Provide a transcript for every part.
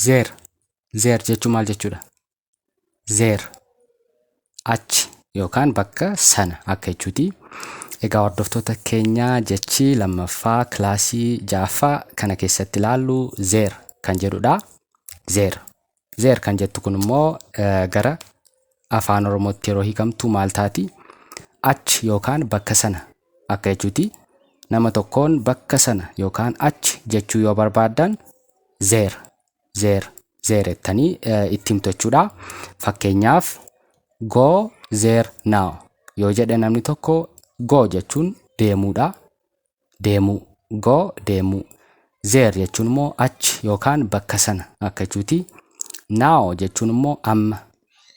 Zeer. Zeer jechuun maal jechuudha? Zeer. Achi yookaan bakka sana akka jechuuti. Egaa hordoftoota keenyaa jechi lammaffaa kilaasii 6ffaa kana keessatti ilaallu zeer kan jedhudha. Zeer. Zeer kan jettu kun immoo gara afaan Oromootti yeroo hiikamtu maal taati? Achi yookaan bakka sana akka jechuuti. Nama tokkoon bakka sana yookaan achi jechuu yoo barbaaddan zeer. Zeer. Zeer jettanii itti himtu jechuudha. Fakkeenyaaf go there now yoo jedhe namni tokko go jechuun deemuudha. Deemuu. Go deemuu. Zeer jechuun immoo achi yookaan bakka sana akka jechuuti. Now jechuun immoo amma.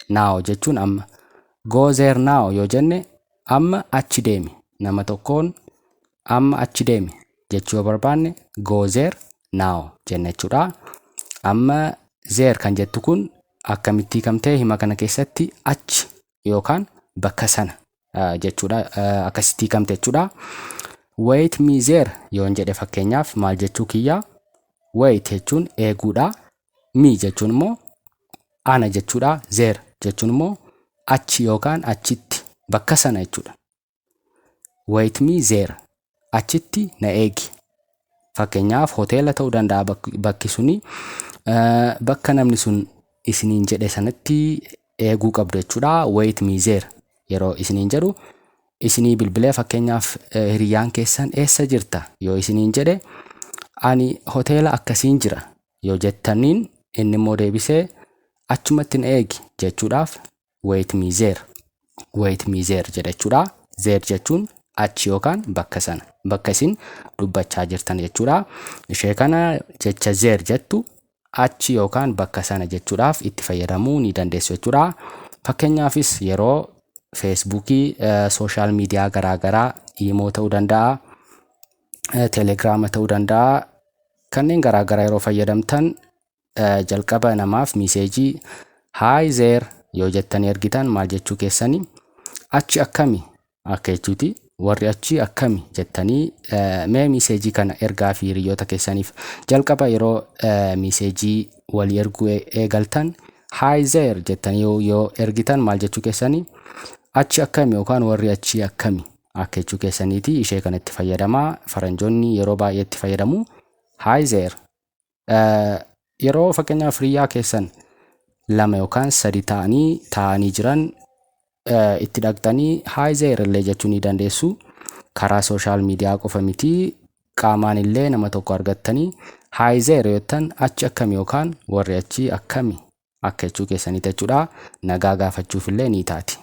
Now jechuun amma. Go there now yoo jenne amma achi deemi. Nama tokkoon amma achi deemi jechuu yoo barbaanne go there now jenne jechuudha. Amma zeer kan jettu kun akkamitti hiikamtee hima kana keessatti achi yookaan bakka sana jechuudha. Akkasitti hiikamte jechuudha. Wait me there yoon jedhe fakkeenyaaf maal jechuu kiyya? Wait jechuun eeguudha. Me jechuun immoo ana jechuudha. There jechuun immoo achi yookaan achitti bakka sana jechuudha. Wait me there. Achitti na eegi. Fakkeenyaaf hoteela ta'uu danda'a bakki suni. Bakka namni sun isiniin jedhe sanatti eeguu qabdu jechuudha. Wait me there yeroo isiniin jedhu isinii bilbilee fakkeenyaaf hiriyyaan keessan eessa jirta yoo isiniin jedhe ani hoteela akkasiin jira yoo jettaniin inni immoo deebisee achumatti na eegi jechuudhaaf wait me there. Wait me there jedha jechuudha. There jechuun achi yookaan bakka sana bakka isin dubbachaa jirtan jechuudha. Ishee kana jecha there jettu achi yookaan bakka sana jechuudhaaf itti fayyadamuu ni dandeessu jechuudha. Fakkeenyaafis yeroo Facebookii, social media garaagaraa, imo ta'uu danda'a, telegrama ta'uu danda'a, kanneen garaagaraa yeroo fayyadamtan jalqaba namaaf miseejii hi there yoo jettanii ergitan maal jechuu keessanii achi akkami akka jechuuti. Warri achi akkami jettanii mee miseejii kana ergaa fi hiriyoota keessaniif jalqaba yeroo miseejii walii erguu eegaltan hi there jettanii yoo ergitan maal jechuu keessanii achi akkami yookaan warri achi akkami akka jechuu keessaniiti. Ishee kanatti fayyadamaa. Faranjoonni yeroo baay'ee itti fayyadamu hi there. Yeroo fakkeenyaaf hiriyaa keessan 2 yookaan 3 ta'anii jiran itti dhaqxanii hi there illee jechuu ni dandeessu. Karaa social media qofa miti qaamaan illee nama tokko argattanii hi there yottan achi akkami yookaan warri achi akkami akka jechuu keessaniiti jechuudha. Nagaa gaafachuuf illee ni taati.